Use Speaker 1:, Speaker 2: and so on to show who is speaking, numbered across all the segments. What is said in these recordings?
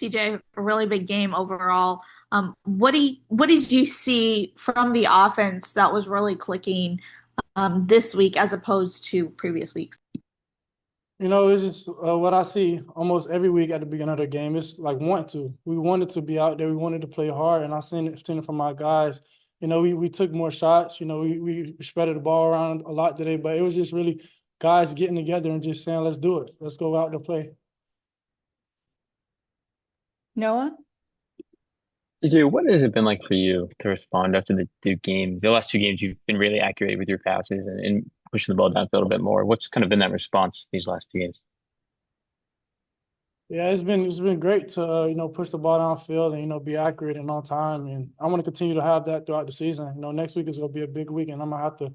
Speaker 1: CJ, a really big game overall. What did you see from the offense that was really clicking this week as opposed to previous weeks?
Speaker 2: It's just what I see almost every week at the beginning of the game. It's like we wanted to be out there, we wanted to play hard, and I seen it from my guys. We took more shots. We spreaded the ball around a lot today, but it was just really guys getting together and just saying, "Let's do it. Let's go out and play."
Speaker 1: Noah?
Speaker 3: Dude, what has it been like for you to respond after the game? The last two games, you've been really accurate with your passes and pushing the ball downfield a bit more. What's kind of been that response these last two games?
Speaker 2: Yeah, it's been great to push the ball downfield and be accurate and on time, and I want to continue to have that throughout the season. Next week is going to be a big week, and I'm gonna have to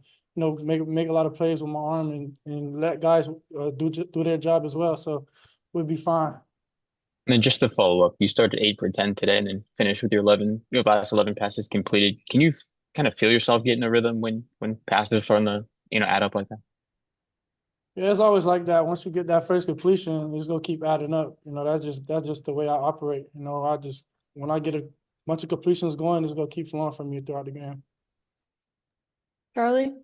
Speaker 2: make a lot of plays with my arm and let guys do their job as well. So we'll be fine.
Speaker 3: And then just to follow up, you started 8 for 10 today and then finished with your last 11 passes completed. Can you kind of feel yourself getting a rhythm when passes are starting to, add up like that?
Speaker 2: Yeah, it's always like that. Once you get that first completion, it's gonna keep adding up. That's just the way I operate. I just when I get a bunch of completions going, it's gonna keep flowing from me throughout the game.
Speaker 1: Charlie?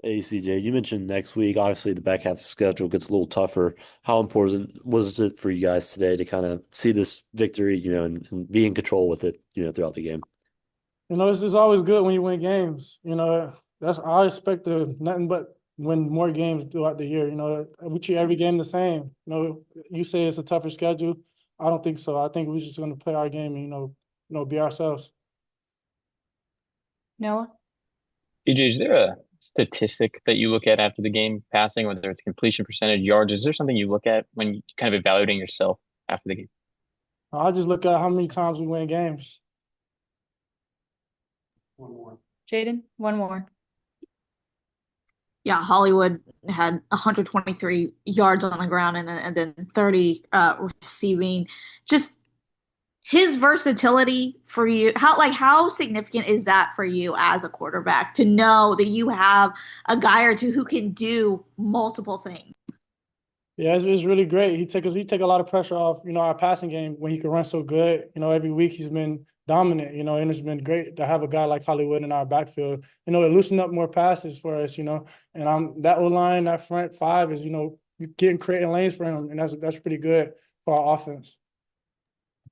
Speaker 4: Hey, CJ, you mentioned next week. Obviously, the back half of the schedule gets a little tougher. How important was it for you guys today to kind of see this victory, and be in control with it, throughout the game?
Speaker 2: It's always good when you win games. That's I expect nothing but win more games throughout the year. We treat every game the same. You say it's a tougher schedule. I don't think so. I think we're just going to play our game and be ourselves.
Speaker 1: Noah?
Speaker 3: AJ, is there a statistic that you look at after the game passing, whether it's completion percentage, yards? Is there something you look at when you kind of evaluating yourself after the game?
Speaker 2: I just look at how many times we win games.
Speaker 1: Jaden? One more. Yeah, Hollywood had 123 yards on the ground and then 30 receiving. Just his versatility for you, how significant is that for you as a quarterback to know that you have a guy or two who can do multiple things?
Speaker 2: Yeah, it's really great. He take a lot of pressure off, our passing game when he can run so good. Every week he's been dominant, and it's been great to have a guy like Hollywood in our backfield. It loosened up more passes for us, and that O-line, that front five is, creating lanes for him, and that's pretty good for our offense.